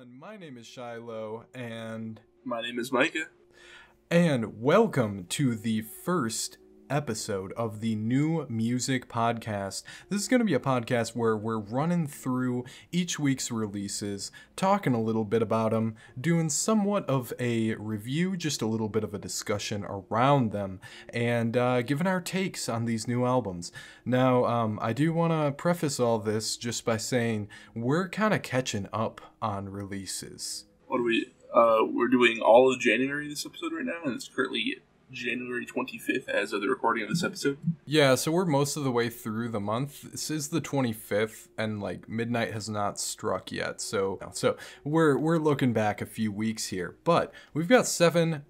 everyone, my name is Shiloh, and my name is Micah. And welcome to the first episode of the New Music Podcast. This is going to be a podcast where we're running through each week's releases, talking a little bit about them, doing somewhat of a review, just a little bit of a discussion around them, and giving our takes on these new albums. Now, I do want to preface all this just by saying we're kind of catching up on releases. What are we? We're doing all of January this episode right now, and it's currently January 25th as of the recording of this episode. Yeah, so we're most of the way through the month. This is the 25th, and like midnight has not struck yet. So we're looking back a few weeks here, but we've got 7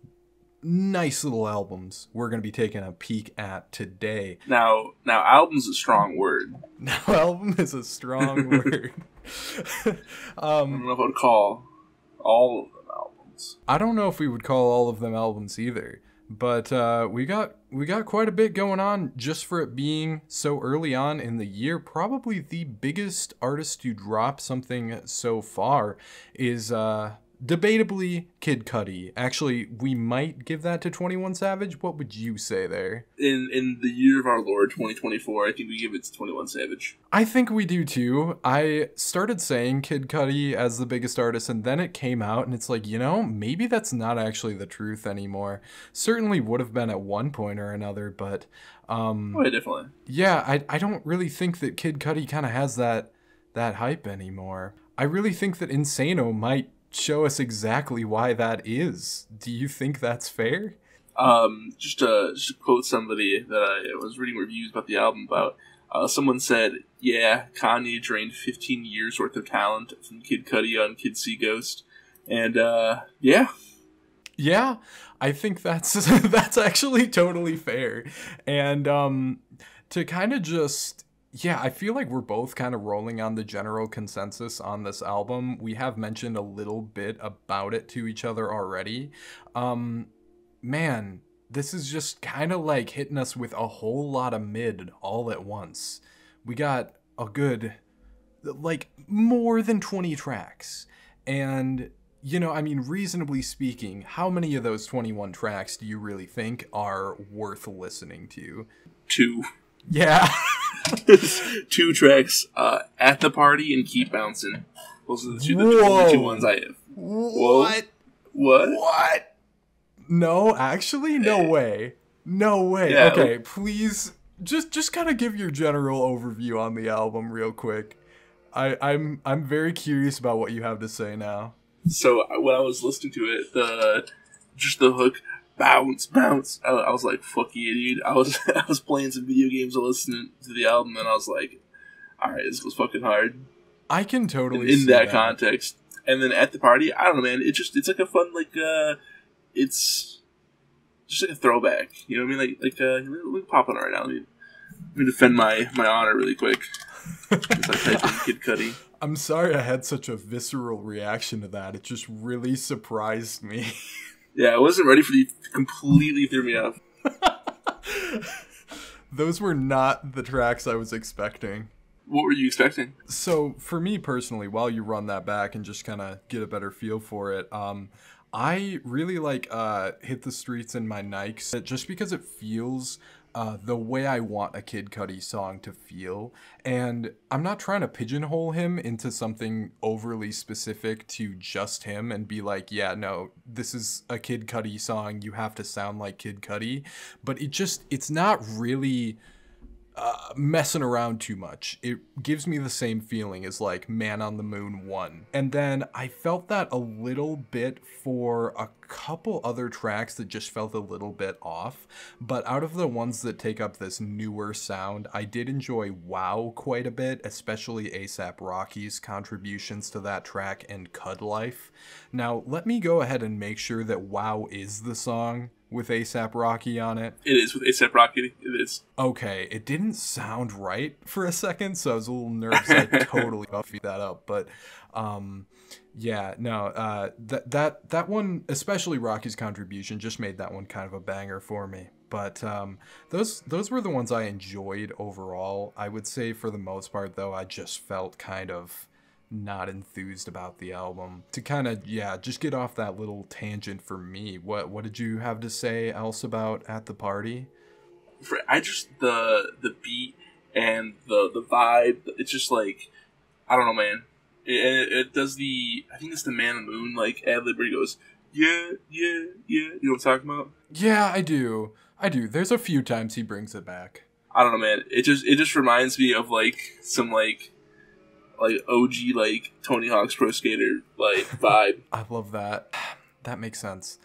nice little albums we're going to be taking a peek at today. Now album's a strong word. Now album is a strong word. I don't know if I would call all of them albums. I don't know if we would call all of them albums either. But we got quite a bit going on just for it being so early on in the year. Probably the biggest artist to drop something so far is debatably Kid Cudi. Actually, we might give that to 21 Savage. What would you say there? In the year of our Lord 2024, I think we give it to 21 Savage. I think we do too. I started saying Kid Cudi as the biggest artist, and then it came out, and it's like, you know, maybe that's not actually the truth anymore. Certainly would have been at one point or another, but oh, yeah, definitely. Yeah, I don't really think that Kid Cudi kind of has that hype anymore. I really think that INSANO might show us exactly why that is. Do you think that's fair? Just to quote somebody that I was reading reviews about the album about. Someone said, yeah, Kanye drained 15 years worth of talent from Kid Cudi on Kid See Ghost. And, yeah. Yeah, I think that's that's actually totally fair. And to kind of just... yeah, I feel like we're both kind of rolling on the general consensus on this album. We have mentioned a little bit about it to each other already. Man, this is just kind of like hitting us with a whole lot of mid all at once. We got a good, like, more than 20 tracks. And, you know, I mean, reasonably speaking, how many of those 21 tracks do you really think are worth listening to? 2. Yeah. 2 tracks, At the Party and Keep Bouncing. Those are the only 2 ones I have. What? What? No, actually, no way. No way. Yeah. Okay, please, just kind of give your general overview on the album real quick. I'm very curious about what you have to say now. So when I was listening to it, the hook, bounce, bounce. I was like, fuck yeah, dude. I was playing some video games and listening to the album, and I was like, alright, this was fucking hard. I can totally in see that context. And then At the Party, I don't know, man. It's like a fun, like, it's just like a throwback. You know what I mean? Like let me pop on it right now. Let me defend my honor really quick. Just like type in Kid Cudi. I'm sorry I had such a visceral reaction to that. It just really surprised me. Yeah, I wasn't ready for the... completely threw me off. Those were not the tracks I was expecting. What were you expecting? So, for me personally, while you run that back and just kind of get a better feel for it, I really like Hit the Streets in My Nikes, just because it feels... the way I want a Kid Cudi song to feel. And I'm not trying to pigeonhole him into something overly specific to just him and be like, yeah, no, this is a Kid Cudi song, you have to sound like Kid Cudi. But it's not really messing around too much. It gives me the same feeling as like Man on the Moon 1. And then I felt that a little bit for a couple other tracks that just felt a little bit off. But out of the ones that take up this newer sound, I did enjoy Wow quite a bit, especially A$AP Rocky's contributions to that track and Cud Life. Now, let me go ahead and make sure that Wow is the song with A$AP Rocky on it. It is with A$AP Rocky. It is. Okay, it didn't sound right for a second, so I was a little nervous. I totally buffed that up, but yeah, no, that one, especially Rocky's contribution, just made that one kind of a banger for me. But those were the ones I enjoyed overall. I would say for the most part, though, I just felt kind of not enthused about the album. To kind of, yeah, just get off that little tangent for me, what did you have to say else about At the Party? I just, the beat and the vibe, it's just like, I don't know, man. It does I think it's the Man on the Moon, like, ad-lib where he goes, yeah, yeah, yeah. You know what I'm talking about? Yeah, I do. There's a few times he brings it back. I don't know, man. It just reminds me of, like, some, like OG, like, Tony Hawk's Pro Skater, like, vibe. I love that. That makes sense.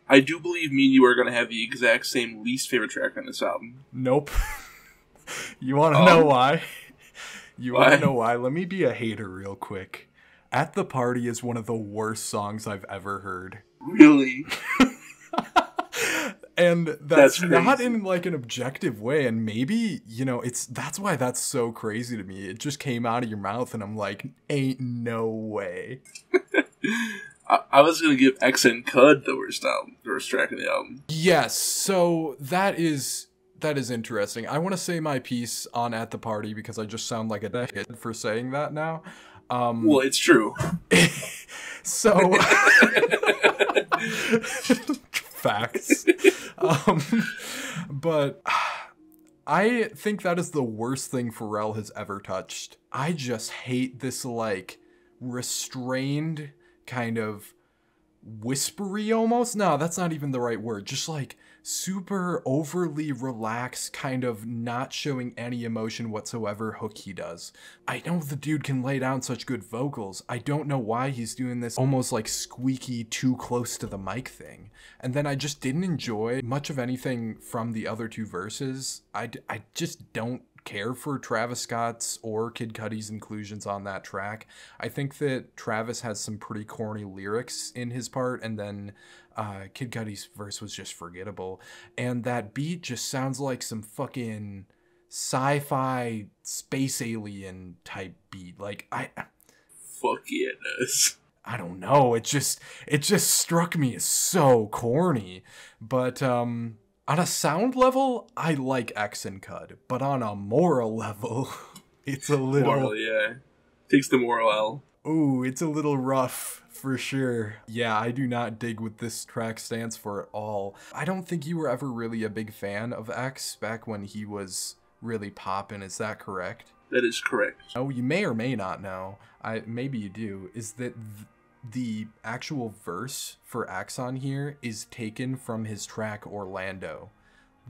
I do believe me and you are going to have the exact same least favorite track on this album. Nope. You want to know why? You want to know why? Let me be a hater real quick. At the Party is one of the worst songs I've ever heard. Really? And that's not in like an objective way, and maybe, you know, that's why that's so crazy to me. It just came out of your mouth and I'm like, ain't no way. I was gonna give X and Cud the worst track of the album. Yes, so that is interesting. I want to say my piece on At the Party because I just sound like a dickhead for saying that now. Well, it's true. So facts. But I think that is the worst thing Pharrell has ever touched. I just hate this like restrained kind of whispery almost. No, that's not even the right word. Just like super overly relaxed, kind of not showing any emotion whatsoever hook he does. I know the dude can lay down such good vocals. I don't know why he's doing this almost like squeaky too close to the mic thing. And then I just didn't enjoy much of anything from the other two verses. I just don't care for Travis Scott's or Kid Cudi's inclusions on that track. I think that Travis has some pretty corny lyrics in his part, and then Kid Cudi's verse was just forgettable. And that beat just sounds like some fucking sci-fi space alien type beat. Like, fuck yeah, it does. I don't know. It just struck me as so corny. But on a sound level, I like X and Cud, but on a moral level, it's a little... Moral, yeah. Takes the moral L. Ooh, it's a little rough, for sure. Yeah, I do not dig what this track stands for at all. I don't think you were ever really a big fan of X back when he was really poppin', is that correct? That is correct. Oh, you may or may not know, maybe you do, is that the actual verse for X on here is taken from his track Orlando.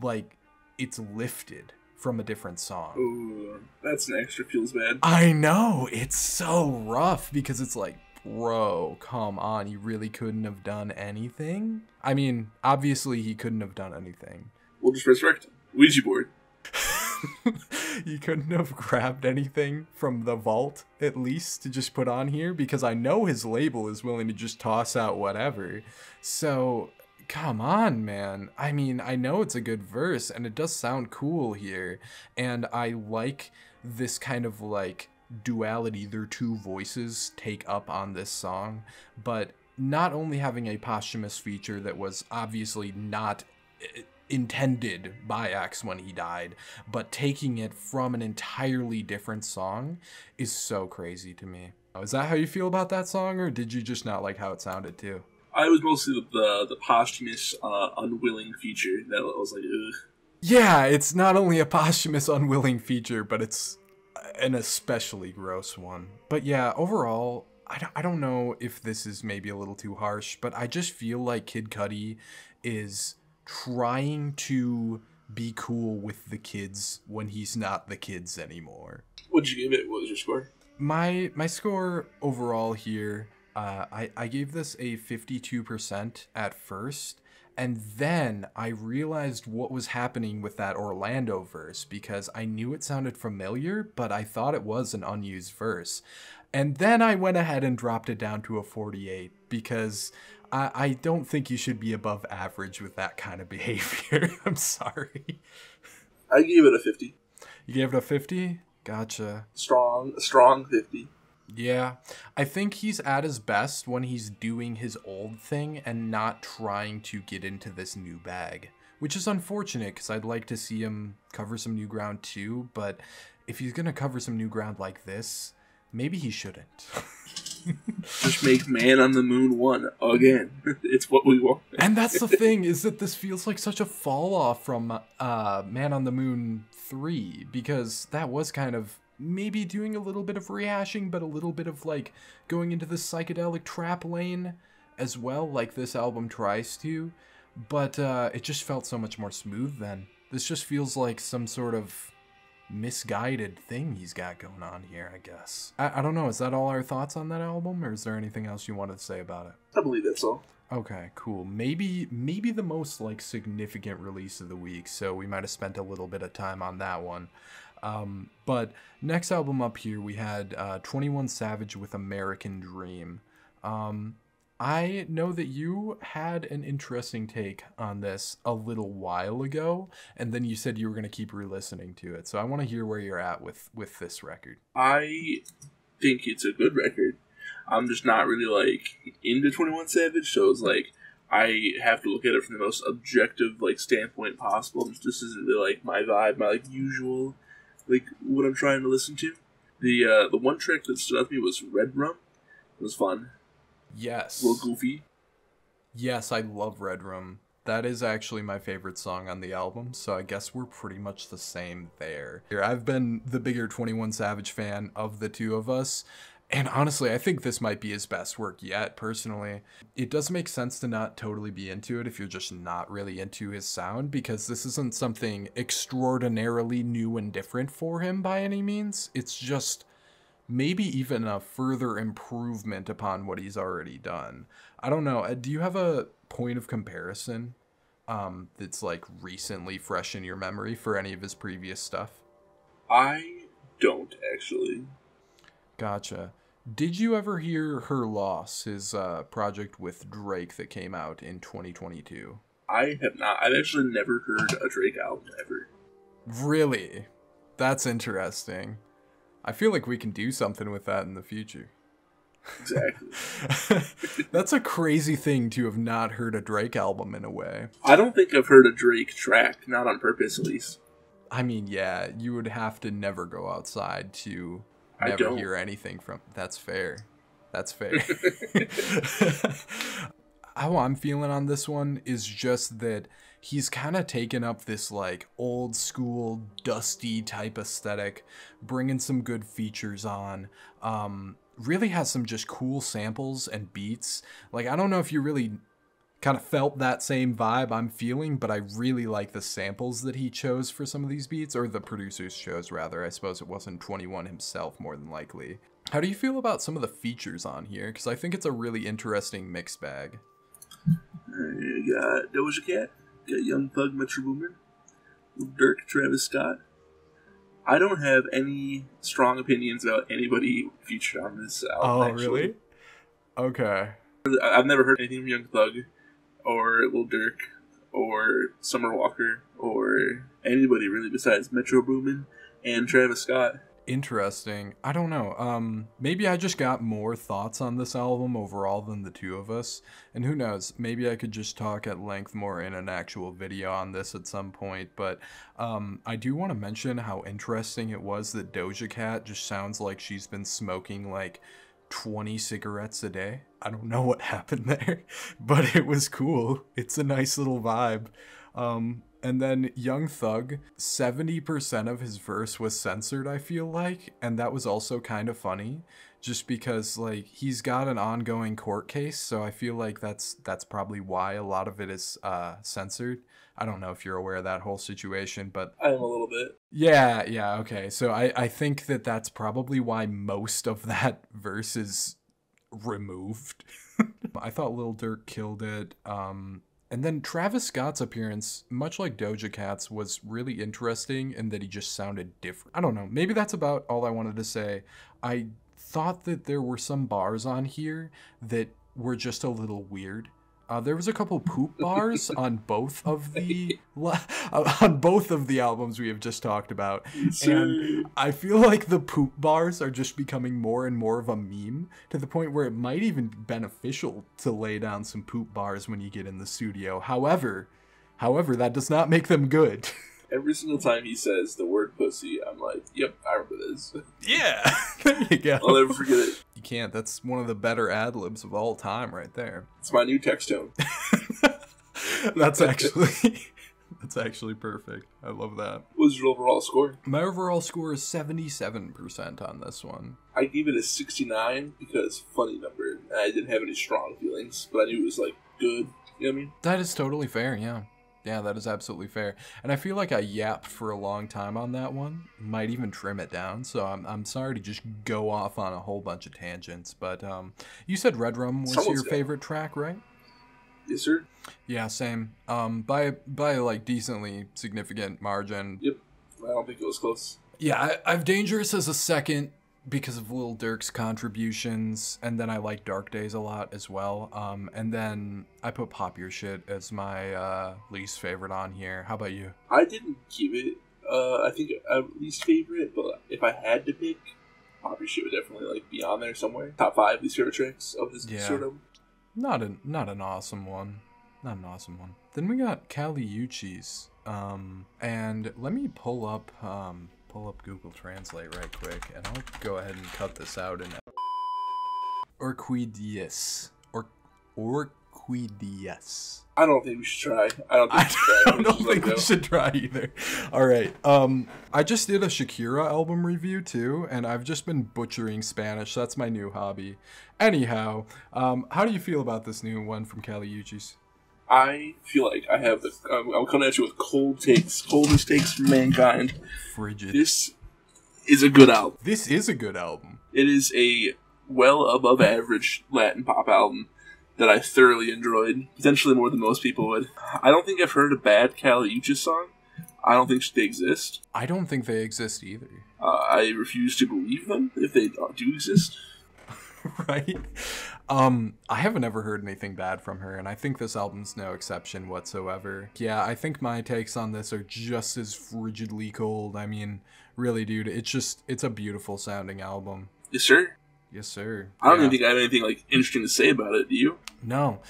Like, it's lifted from a different song. Ooh, that's an extra feels bad. I know, it's so rough because it's like, bro, come on, you really couldn't have done anything? I mean, obviously he couldn't have done anything. We'll just resurrect him. Ouija board. You couldn't have grabbed anything from the vault, at least, to just put on here? Because I know his label is willing to just toss out whatever. So, come on, man. I mean, I know it's a good verse, and it does sound cool here. And I like this kind of, like, duality their two voices take up on this song. But not only having a posthumous feature that was obviously not intended by X when he died, but taking it from an entirely different song is so crazy to me. Is that how you feel about that song, or did you just not like how it sounded too? I was mostly the posthumous unwilling feature that was like, ugh. Yeah, it's not only a posthumous unwilling feature, but it's an especially gross one. But yeah, overall, I don't know if this is maybe a little too harsh, but I just feel like Kid Cudi is trying to be cool with the kids when he's not the kids anymore. What'd you give it? What was your score? My score overall here, I gave this a 52% at first, and then I realized what was happening with that Orlando verse because I knew it sounded familiar, but I thought it was an unused verse. And then I went ahead and dropped it down to a 48 because I don't think you should be above average with that kind of behavior. I'm sorry. I gave it a 50. You gave it a 50? Gotcha. Strong 50. Yeah. I think he's at his best when he's doing his old thing and not trying to get into this new bag. Which is unfortunate because I'd like to see him cover some new ground too, but if he's going to cover some new ground like this, Maybe he shouldn't. Just make Man on the Moon 1 again. It's what we want. And that's the thing, is that this feels like such a fall off from Man on the Moon 3, because that was kind of maybe doing a little bit of rehashing, but a little bit of like going into the psychedelic trap lane as well, like this album tries to. But it just felt so much more smooth then. This just feels like some sort of misguided thing he's got going on here, I guess. I don't know, is that all our thoughts on that album, or is there anything else you wanted to say about it? I believe that's all. Okay, cool. Maybe the most like significant release of the week, so we might have spent a little bit of time on that one. But next album up here, we had 21 Savage with American Dream. I know that you had an interesting take on this a little while ago, and then you said you were going to keep re-listening to it. So I want to hear where you're at with this record. I think it's a good record. I'm just not really, like, into 21 Savage, so it's like, I have to look at it from the most objective, like, standpoint possible. This isn't really, like, my vibe, my, like, usual, like, what I'm trying to listen to. The one track that stood out to me was Red Rum. It was fun. Yes. A little goofy. Yes, I love Red Room. That is actually my favorite song on the album, so I guess we're pretty much the same there. I've been the bigger 21 Savage fan of the two of us, and honestly, I think this might be his best work yet, personally. It does make sense to not totally be into it if you're just not really into his sound, because this isn't something extraordinarily new and different for him by any means. It's just maybe even a further improvement upon what he's already done. I don't know. Do you have a point of comparison that's like recently fresh in your memory for any of his previous stuff? I don't, actually. Gotcha. Did you ever hear Her Loss, his project with Drake that came out in 2022? I have not. I've actually never heard a Drake album ever. Really? That's interesting. I feel like we can do something with that in the future. Exactly. That's a crazy thing to have not heard a Drake album in a way. I don't think I've heard a Drake track, not on purpose at least. I mean, yeah, you would have to never go outside to never hear anything from... That's fair. That's fair. How I'm feeling on this one is just that he's kind of taken up this like old school dusty type aesthetic, bringing some good features on, really has some just cool samples and beats. Like, I don't know if you really kind of felt that same vibe I'm feeling, but I really like the samples that he chose for some of these beats, or the producers chose rather. I suppose it wasn't 21 himself more than likely. How do you feel about some of the features on here? Because I think it's a really interesting mixed bag. You got Doja Cat, got Young Thug, Metro Boomin, Dirk, Travis Scott. I don't have any strong opinions about anybody featured on this album. Oh, actually. Really? Okay. I've never heard anything from Young Thug, or Lil Durk, or Summer Walker, or anybody really besides Metro Boomin and Travis Scott. Interesting. I don't know. Maybe I just got more thoughts on this album overall than the two of us. And who knows, maybe I could just talk at length more in an actual video on this at some point. But I do want to mention how interesting it was that Doja Cat just sounds like she's been smoking like 20 cigarettes a day. I don't know what happened there, but it was cool. It's a nice little vibe. And then Young Thug, 70% of his verse was censored, I feel like, and that was also kind of funny, just because, like, he's got an ongoing court case, so I feel like that's probably why a lot of it is censored. I don't know if you're aware of that whole situation, but... I am a little bit. Yeah, okay, so I think that's probably why most of that verse is removed. I thought Lil Durk killed it, and then Travis Scott's appearance, much like Doja Cat's, was really interesting in that he just sounded different. I don't know, maybe that's about all I wanted to say. I thought that there were some bars on here that were just a little weird. There was a couple poop bars on both of the albums we have just talked about, and I feel like the poop bars are just becoming more and more of a meme, to the point where it might even be beneficial to lay down some poop bars when you get in the studio. However, that does not make them good. Every single time he says the word pussy, I'm like, yep, I remember this. Yeah, there you go. I'll never forget it. You can't. That's one of the better ad-libs of all time right there. It's my new text tone. That's actually perfect. I love that. What was your overall score? My overall score is 77% on this one. I gave it a 69 because funny number. And I didn't have any strong feelings, but I knew it was like good. You know what I mean? That is totally fair, yeah. Yeah, that is absolutely fair. And I feel like I yapped for a long time on that one. Might even trim it down, so I'm sorry to just go off on a whole bunch of tangents. But you said Red Rum was your favorite track, right? Yes, sir. Yeah, same. By like decently significant margin. Yep. I don't think it was close. Yeah, I've Dangerous as a second because of Lil Durk's contributions, and then I like Dark Days a lot as well. And then I put Pop Your Shit as my least favorite on here. How about you? I didn't give it, I think, least favorite, but if I had to pick, Pop Your Shit would definitely like be on there somewhere. Top 5 least favorite tracks of this sort of. Not an awesome one. Not an awesome one. Then we got Kali Uchis. And let me pull up Google Translate right quick, and I'll go ahead and cut this out in ORQUÍDEAS. ORQUÍDEAS. I don't think we should try. I don't think we should try either. All right. I just did a Shakira album review too, and I've just been butchering Spanish. That's my new hobby. Anyhow, how do you feel about this new one from Kali Uchis? I feel like I have the. I'm coming at you with coldest takes from mankind. Frigid. This is a good album. This is a good album. It is a well above average Latin pop album that I thoroughly enjoyed, potentially more than most people would. I don't think I've heard a bad Kali Uchis song. I don't think they exist. I don't think they exist either. I refuse to believe them if they do exist. Right? I haven't ever heard anything bad from her, and I think this album's no exception whatsoever. Yeah, I think my takes on this are just as frigidly cold. I mean, really, dude, it's a beautiful sounding album. Yes, sir. Yes, sir. I don't even think I have anything like interesting to say about it. Do you? No.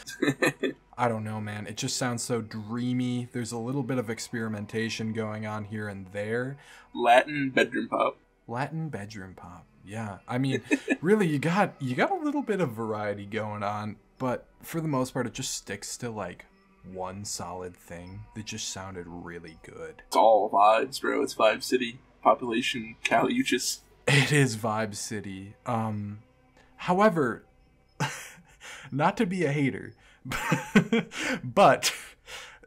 I don't know, man. It just sounds so dreamy. There's a little bit of experimentation going on here and there. Latin bedroom pop. Latin bedroom pop. Yeah. I mean, really, you got a little bit of variety going on, but for the most part, it just sticks to like one solid thing that just sounded really good. It's all vibes, bro. It's Vibe City. Population Kali Uchis. It is Vibe City. However, not to be a hater, but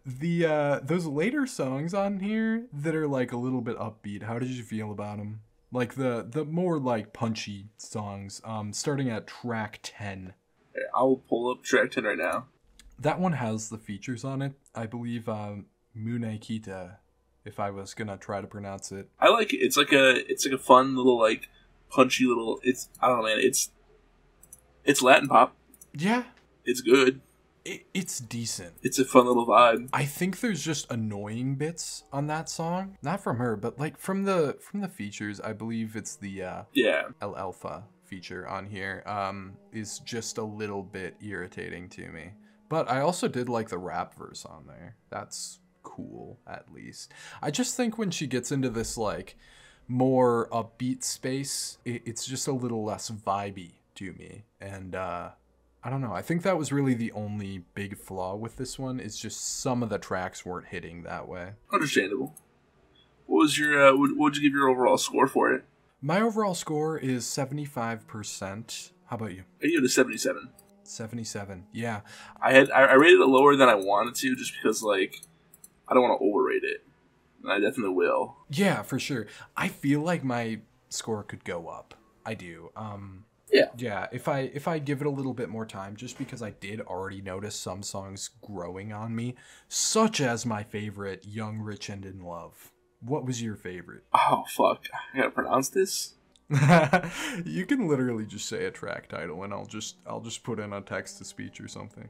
those later songs on here that are like a little bit upbeat, how did you feel about them? Like the more like punchy songs, starting at track 10. I'll pull up track 10 right now. That one has the features on it. I believe Munekita, if I was gonna try to pronounce it. I like it. It's like a fun little like punchy little. I don't know, man. It's Latin pop. Yeah, it's good. It's decent. It's a fun little vibe. I think there's just annoying bits on that song, not from her, but like from the features. I believe it's the El Alpha feature on here. Is just a little bit irritating to me. But I also did like the rap verse on there. That's cool, at least. I just think when she gets into this like more upbeat space, it's just a little less vibey to me. And I don't know. I think that was really the only big flaw with this one. Is just some of the tracks weren't hitting that way. Understandable. What was your what'd you give your overall score for it? My overall score is 75%. How about you? I gave it a 77. 77. Yeah. I rated it lower than I wanted to, just because like I don't want to overrate it. And I definitely will. Yeah, for sure. I feel like my score could go up. I do. Yeah, if I give it a little bit more time, just because I did already notice some songs growing on me, such as my favorite, Young, Rich, and in Love. What was your favorite? Oh, fuck. I gotta pronounce this? You can literally just say a track title, and I'll just put in a text-to-speech or something.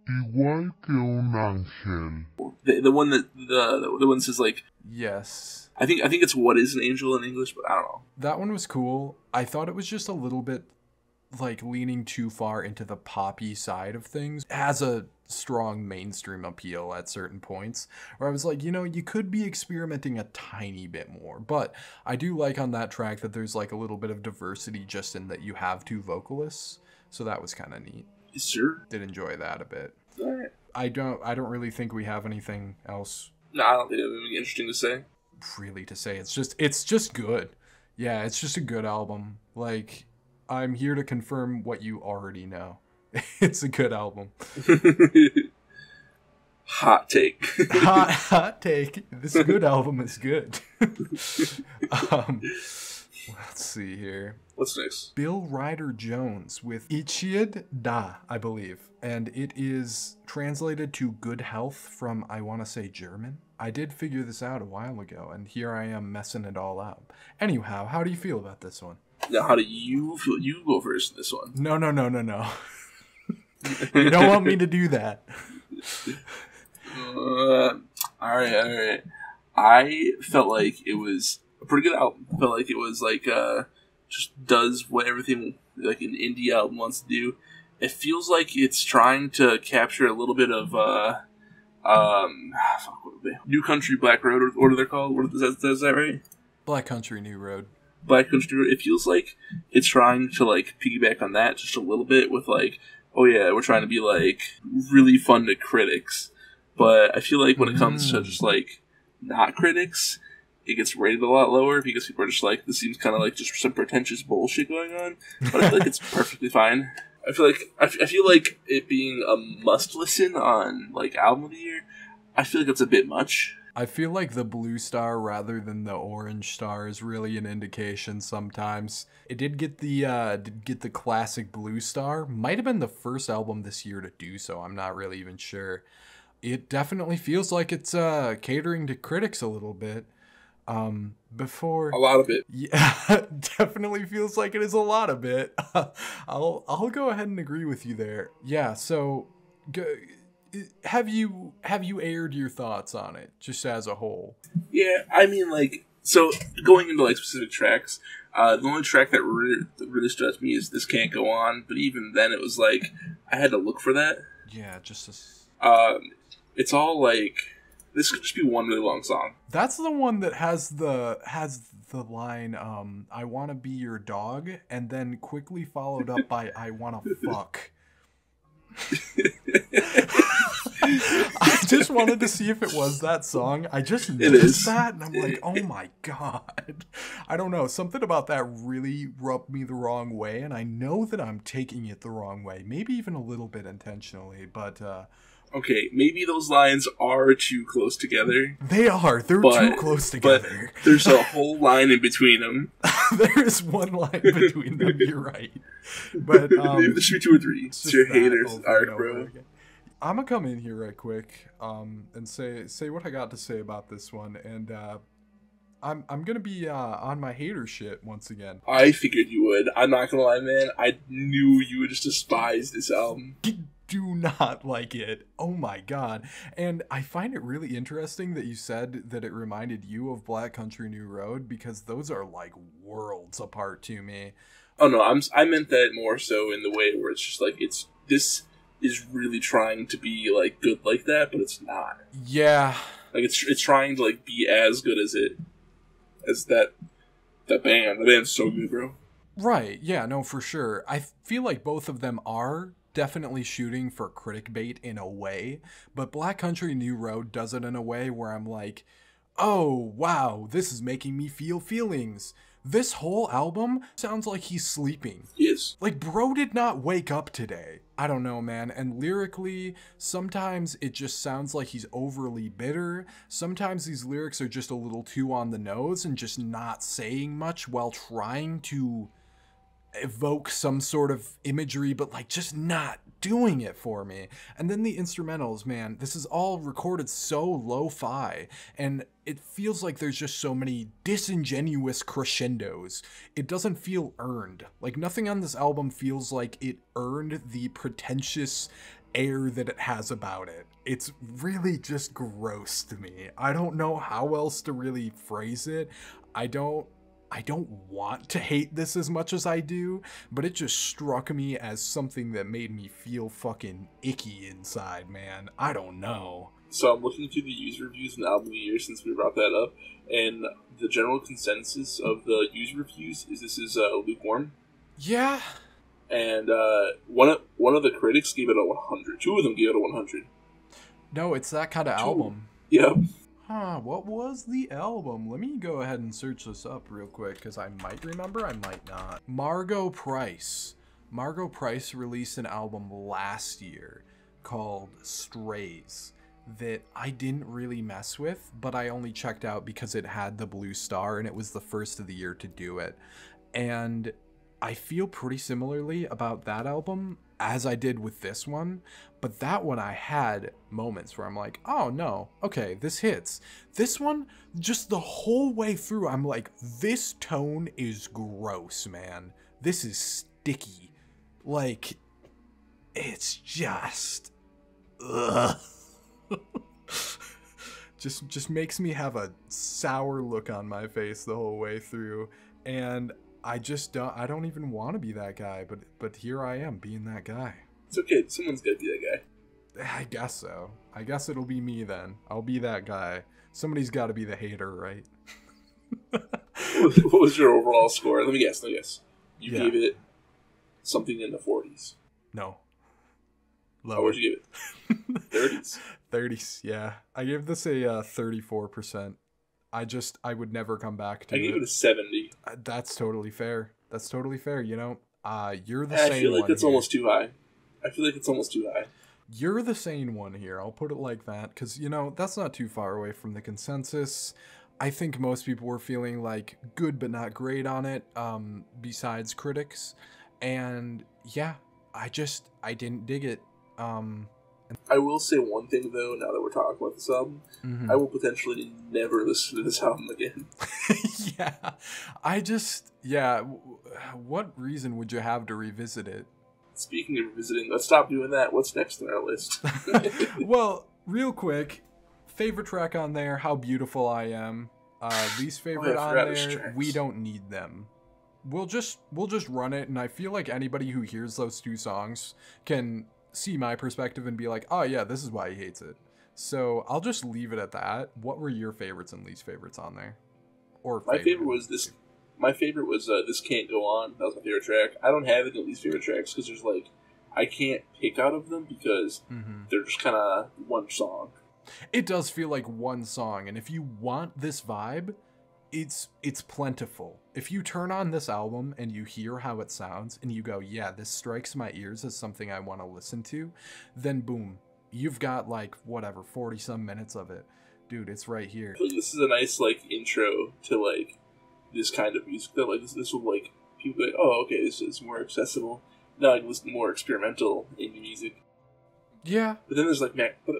Igual que un ángel. The one that says like... Yes. I think it's What is an Angel in English, but I don't know. That one was cool. I thought it was just a little bit like leaning too far into the poppy side of things. It has a strong mainstream appeal at certain points where I was like, you know, you could be experimenting a tiny bit more. But I do like on that track that there's like a little bit of diversity just in that you have 2 vocalists. So that was kind of neat. Sure. Did enjoy that a bit. All right. I don't really think we have anything else No, I don't think it would be interesting to say. really to say. It's just good. Yeah, it's just a good album. Like, I'm here to confirm what you already know. It's a good album. Hot take. hot take. This good album is good. Let's see here. What's next? Bill Ryder-Jones with Iechyd da, I believe. And it is translated to good health from, I want to say, German. I did figure this out a while ago, and here I am messing it all up. Anyhow, how do you feel about this one? Now, how do you feel? You go first in this one. No. You don't want me to do that. Alright. I felt like it was a pretty good album. I felt like it was like, just does what everything like an indie album wants to do. It feels like it's trying to capture a little bit of, New Country Black Road, or what are they called? Is that right? Black Country New Road. Black Country Road. It feels like it's trying to like piggyback on that just a little bit with like, oh yeah, we're trying to be like really fun to critics. But I feel like when it comes to just like not critics, it gets rated a lot lower because people are just like, this seems kind of like just some pretentious bullshit going on. But I feel like it's perfectly fine. I feel like it being a must listen on like album of the year, I feel like it's a bit much. I feel like the blue star rather than the orange star is really an indication sometimes. It did get the classic blue star. Might have been the first album this year to do so. I'm not really even sure. It definitely feels like it's catering to critics a little bit. Before a lot of it. Yeah, definitely feels like it is a lot of it. I'll go ahead and agree with you there. Yeah, so have you aired your thoughts on it just as a whole? Yeah, I mean, like, so going into like specific tracks, the only track that really stood out to me is "This Can't Go On," but even then it was like I had to look for that. Yeah, just it's all like, this could just be one really long song. That's the one that has the line, I want to be your dog, and then quickly followed up by I want to fuck. I just wanted to see if it was that song. I just noticed that, and I'm like, oh my god. I don't know. Something about that really rubbed me the wrong way, and I know that I'm taking it the wrong way. Maybe even a little bit intentionally, but okay, maybe those lines are too close together. They are. They're too close together. But there's a whole line in between them. There is one line between them. You're right. But there should be 2 or 3. It's your haters arc, bro. I'm gonna come in here right quick, and say what I got to say about this one, and I'm gonna be on my hater shit once again. I figured you would. I'm not gonna lie, man. I knew you would just despise this album. Do not like it. Oh my god. And I find it really interesting that you said that it reminded you of Black Country New Road, because those are like worlds apart to me. Oh no, I meant that more so in the way where it's just like, this is really trying to be like good like that, but it's not. Yeah. Like it's trying to like be as good as that band. The band's so good, bro. Right. Yeah, no, for sure. I feel like both of them are definitely shooting for critic bait in a way, but Black Country New Road does it in a way where I'm like, oh wow, this is making me feel feelings. This whole album sounds like he's sleeping. Yes. Like, bro did not wake up today. I don't know, man. And lyrically, sometimes it just sounds like he's overly bitter. Sometimes these lyrics are just a little too on the nose and just not saying much while trying to evoke some sort of imagery, but like just not doing it for me. And then the instrumentals, man, this is all recorded so lo-fi, and it feels like there's just so many disingenuous crescendos. It doesn't feel earned. Like, nothing on this album feels like it earned the pretentious air that it has about it. It's really just gross to me. I don't know how else to really phrase it. I don't I don't want to hate this as much as I do, but it just struck me as something that made me feel fucking icky inside, man. I don't know. So I'm looking through the user reviews and the album of the year since we brought that up, and the general consensus of the user reviews is this is lukewarm. Yeah. And one of the critics gave it a 100. Two of them gave it a 100. No, it's that kind of album. Yep. Huh, what was the album? Let me go ahead and search this up real quick, because I might remember, I might not. Margot Price. Margot Price released an album last year called Strays that I didn't really mess with, but I only checked out because it had the blue star and it was the first of the year to do it. And I feel pretty similarly about that album as I did with this one, but that one I had moments where I'm like, oh no, okay, this hits. This one, just the whole way through, I'm like, this tone is gross, man. This is sticky. Like, it's just, ugh. just makes me have a sour look on my face the whole way through, and I don't even want to be that guy, but here I am being that guy. It's okay, someone's gotta be that guy. I guess so. I guess it'll be me then. I'll be that guy. Somebody's got to be the hater, right? What was your overall score? Let me guess. You gave it something in the 40s. No. Lower. How would you give it? 30s? 30s, yeah. I gave this a 34%. I would never come back to it. I gave it a 70. That's totally fair. That's totally fair, you know? You're the sane one. I feel like it's here. almost too high. You're the sane one here. I'll put it like that, because, you know, that's not too far away from the consensus. I think most people were feeling like good but not great on it, besides critics. And yeah, I didn't dig it. I will say one thing though, now that we're talking about this album, I will potentially never listen to this album again. What reason would you have to revisit it? Speaking of revisiting, let's stop doing that. What's next on our list? Well, real quick, favorite track on there, How Beautiful I Am. Least favorite on there, We Don't Need Them. We'll just run it, and I feel like anybody who hears those two songs can see my perspective and be like, oh yeah, this is why he hates it. So I'll just leave it at that. What were your favorites and least favorites on there? Or my favorite was this. My favorite was This Can't Go On. That was my favorite track. I don't have any least favorite tracks because there's like, I can't pick out of them because they're just kind of one song. It does feel like one song, and if you want this vibe, it's plentiful. If you turn on this album and you hear how it sounds and you go, yeah, this strikes my ears as something I want to listen to, then boom, you've got like whatever 40 some minutes of it. Dude, it's right here. I feel like this is a nice like intro to like this kind of music that like this will like people be like, oh okay, this is more accessible. Now I can listen to more experimental indie music. Yeah. But then there's like Mac, but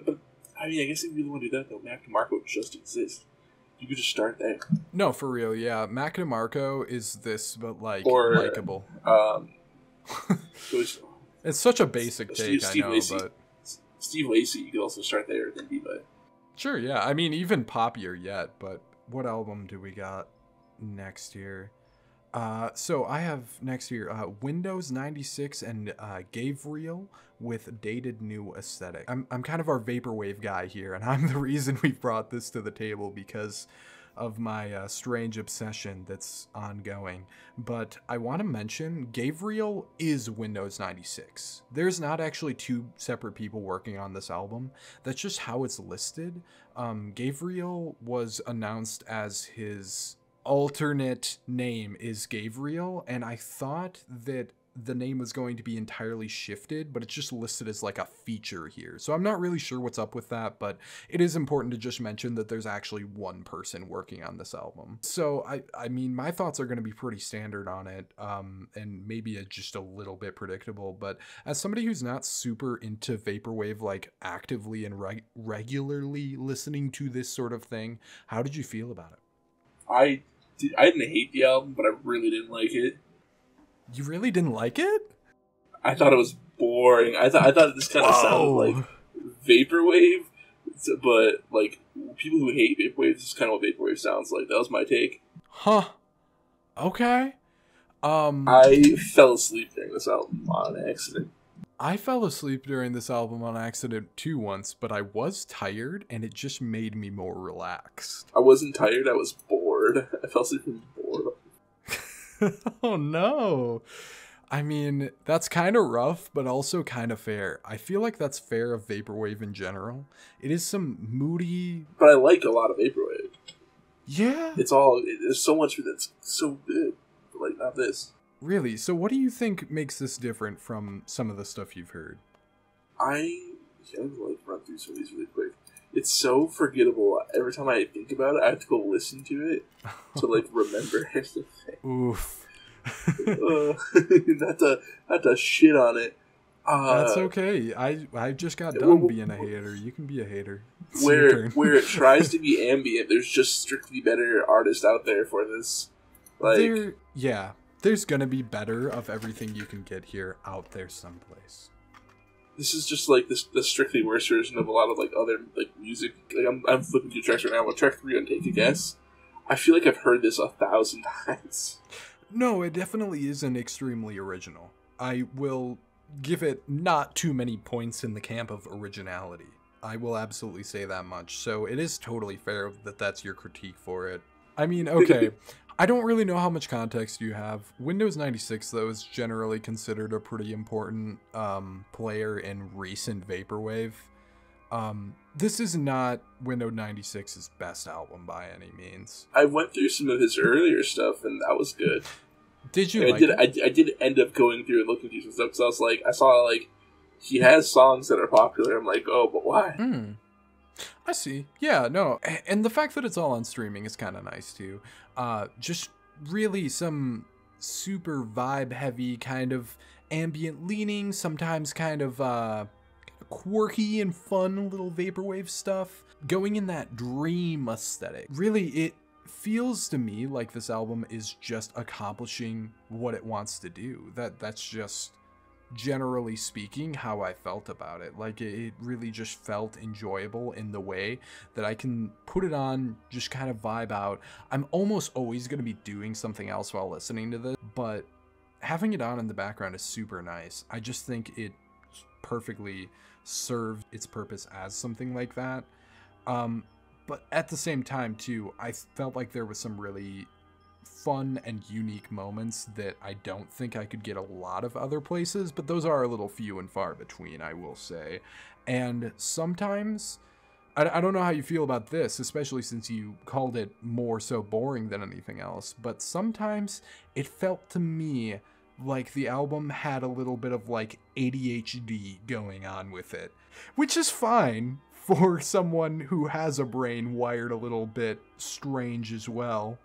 I mean I guess if you really want to do that though, Mac DeMarco just exists. You could just start there. No, for real, yeah. Mac DeMarco is this, but like likable. It's such a basic take, Steve I know, Lacy. but Steve Lacy, you could also start there and then be like. Sure, yeah. I mean, even poppier yet, but what album do we got next year? So I have next year Windows 96 and Gavriel with Dated New Aesthetic. I'm kind of our Vaporwave guy here, and I'm the reason we brought this to the table because of my strange obsession that's ongoing. But I want to mention Gavriel is Windows 96. There's not actually two separate people working on this album. That's just how it's listed. Gavriel was announced as his alternate name is Gavriel, and I thought that the name was going to be entirely shifted, but it's just listed as like a feature here. So I'm not really sure what's up with that, but it is important to just mention that there's actually one person working on this album. So I mean, my thoughts are going to be pretty standard on it, and maybe just a little bit predictable, but as somebody who's not super into Vaporwave, like actively and regularly listening to this sort of thing, how did you feel about it? I didn't hate the album, but I really didn't like it. You really didn't like it? I thought it was boring. I thought this kind of sounded like Vaporwave, but like people who hate Vaporwave, this is kind of what Vaporwave sounds like. That was my take. Huh. Okay. I fell asleep during this album on accident. I fell asleep during this album on accident too once, but I was tired and it just made me more relaxed. I wasn't tired, I was bored. I fell asleep from boredom. Oh no. I mean, that's kind of rough, but also kind of fair. I feel like that's fair of Vaporwave in general. It is some moody... But I like a lot of Vaporwave. Yeah. There's so much that's so good. But like, not this. Really? So what do you think makes this different from some of the stuff you've heard? I'm like run through some of these really quick. It's so forgettable. Every time I think about it, I have to go listen to it to like remember anything. Oof. Not to shit on it. That's okay. I just got done being a hater. You can be a hater. Where it tries to be ambient, there's just strictly better artists out there for this. Like, there's gonna be better of everything you can get here out there someplace. This is just like the strictly worse version of a lot of like other like music. Like I'm flipping through tracks right now. With track 3 on Take a Guess, I feel like I've heard this 1,000 times. No, it definitely isn't extremely original. I will give it not too many points in the camp of originality. I will absolutely say that much. So it is totally fair that that's your critique for it. I mean, okay, I don't really know how much context you have. Windows 96, though, is generally considered a pretty important player in recent Vaporwave. This is not Windows 96's best album by any means. I went through some of his earlier stuff, and that was good. Did you? I did end up going through and looking through some stuff because I was like, I saw like he has songs that are popular. I'm like, oh, but why? I see. Yeah, no, and the fact that it's all on streaming is kind of nice too. Just really some super vibe heavy kind of ambient leaning, sometimes kind of quirky and fun little Vaporwave stuff, going in that dream aesthetic. Really, it feels to me like this album is just accomplishing what it wants to do. That's just, generally speaking, how I felt about it. Like, it really just felt enjoyable in the way that I can put it on, just kind of vibe out. I'm almost always going to be doing something else while listening to this, but having it on in the background is super nice. I just think it perfectly served its purpose as something like that. But at the same time, too, I felt like there was some really fun and unique moments that I don't think I could get a lot of other places, but those are a little few and far between, I will say. And sometimes, I don't know how you feel about this, especially since you called it more so boring than anything else, but sometimes it felt to me like the album had a little bit of like ADHD going on with it, which is fine for someone who has a brain wired a little bit strange as well.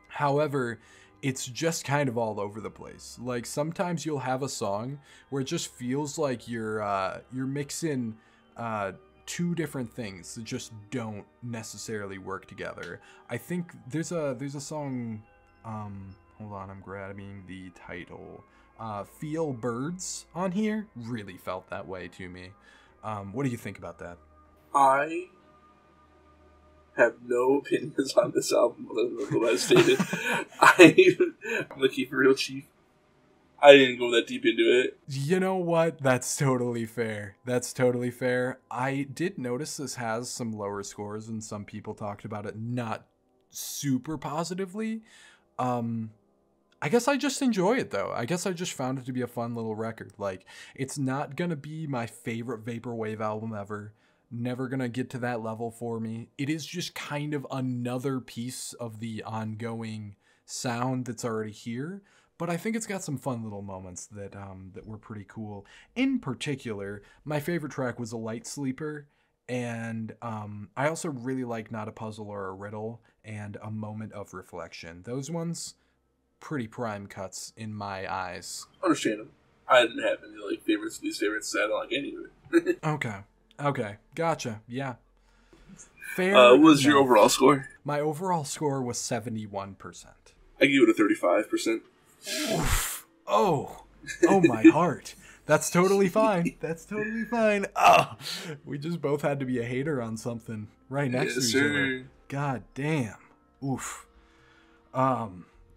However, it's just kind of all over the place. Like, sometimes you'll have a song where it just feels like you're mixing two different things that just don't necessarily work together. I think there's a song, hold on, I'm grabbing the title. Feel Birds on here really felt that way to me. What do you think about that? I have no opinions on this album other than what I stated. I'm gonna keep it real cheap. I didn't go that deep into it. You know what? That's totally fair. That's totally fair. I did notice this has some lower scores, and some people talked about it not super positively. I guess I just enjoy it, though. I guess I just found it to be a fun little record. Like, it's not gonna be my favorite Vaporwave album ever. Never gonna get to that level for me. It is just kind of another piece of the ongoing sound that's already here, but I think it's got some fun little moments that that were pretty cool. In particular, my favorite track was A Light Sleeper, and I also really like Not a Puzzle or a Riddle and A Moment of Reflection. Those ones, pretty prime cuts in my eyes. Understand them. I didn't have any like favorites, least favorites, so I don't like any of it. Okay, gotcha. Yeah. Fair. What was your overall score? My overall score was 71%. I give it a 35%. Oof. Oh my heart. That's totally fine. That's totally fine. Oh, we just both had to be a hater on something right next to each other. God damn. Oof.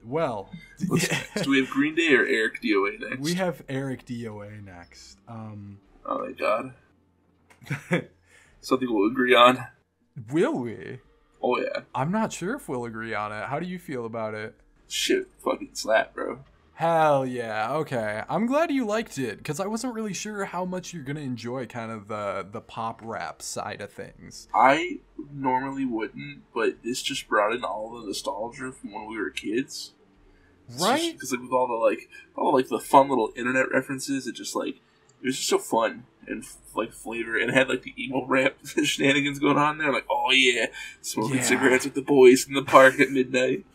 Well, What's next? Do we have Green Day or Eric DOA next? we have Eric DOA next. Oh my god. Something we'll agree on. Will we? Oh yeah. I'm not sure if we'll agree on it. How do you feel about it? Shit, fucking slap, bro. Hell yeah, okay. I'm glad you liked it, because I wasn't really sure how much you're going to enjoy kind of the pop rap side of things. I normally wouldn't, but this just brought in all the nostalgia from when we were kids. Right? Because like with all the fun little internet references, it was just so fun and like flavor, and it had like the emo rap shenanigans going on there. Like, oh yeah, smoking cigarettes with the boys in the park at midnight.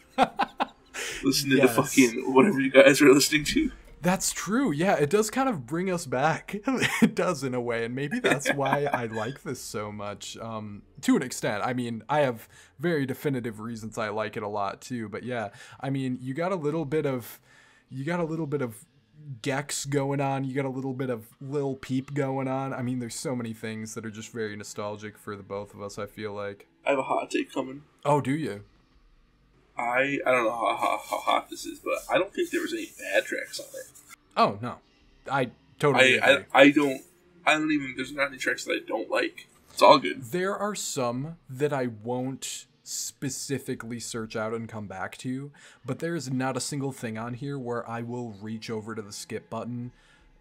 Listening to fucking whatever you guys are listening to. That's true. Yeah, it does kind of bring us back. It does in a way, and maybe that's why I like this so much. To an extent. I mean, I have very definitive reasons I like it a lot too. But yeah, I mean, you got a little bit of Gex going on. You got a little bit of Lil Peep going on. I mean, there's so many things that are just very nostalgic for the both of us, I feel like. I have a hot take coming. Oh, do you? I don't know how hot this is, but I don't think there was any bad tracks on it. Oh no, I totally agree. I don't even. There's not any tracks that I don't like. It's all good. There are some that I won't specifically search out and come back to, but there is not a single thing on here where I will reach over to the skip button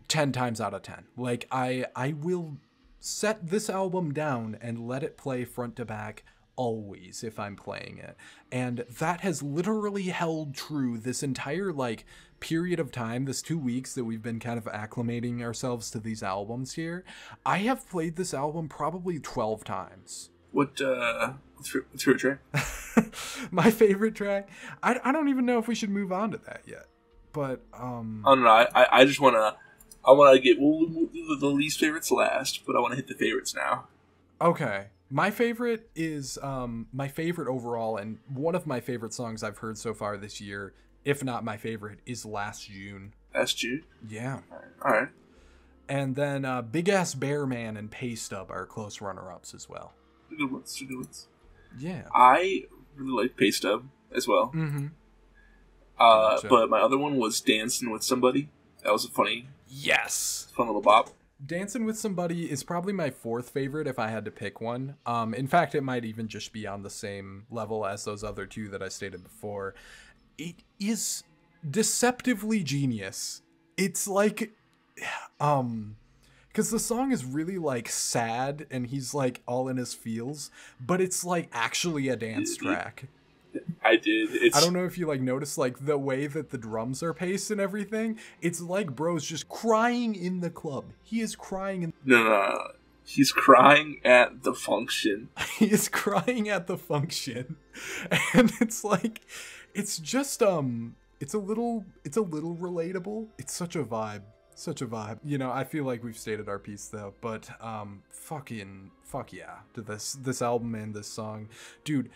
10 times out of 10. Like I will set this album down and let it play front to back always if I'm playing it. And that has literally held true this entire like period of time, this 2 weeks that we've been kind of acclimating ourselves to these albums here. I have played this album probably 12 times. What's your track? My favorite track? I don't even know if we should move on to that yet. But I don't know. I just wanna get we'll do the least favorites last, but I wanna hit the favorites now. Okay. My favorite is my favorite overall, and one of my favorite songs I've heard so far this year, if not my favorite, is Last June. Last June? Yeah. All right. And then Big Ass Bear Man and Pay Stub are close runner-ups as well. Good ones. Yeah. I really like Pay Stub as well. Mm-hmm. Gotcha. But my other one was Dancing with Somebody. That was a fun little bop. Dancing with Somebody is probably my fourth favorite if I had to pick one. In fact, it might even just be on the same level as those other two that I stated before. It is deceptively genius. It's like, because the song is really like sad and he's like all in his feels, but it's like actually a dance track. I did. I don't know if you like notice like the way that the drums are paced and everything. It's like bro's just crying in the club. He is crying in. No. He's crying at the function. He is crying at the function, and it's like, it's just it's a little relatable. It's such a vibe. Such a vibe. You know, I feel like we've stated our piece though, but fuck yeah to this album and this song, dude.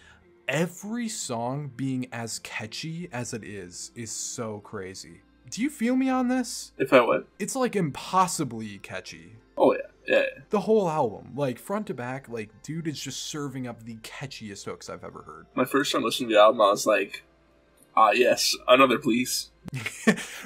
Every song being as catchy as it is so crazy. Do you feel me on this? If I what? It's like impossibly catchy. Oh yeah. The whole album, like front to back, like dude is just serving up the catchiest hooks I've ever heard. My first time listening to the album, I was like, yes, another please.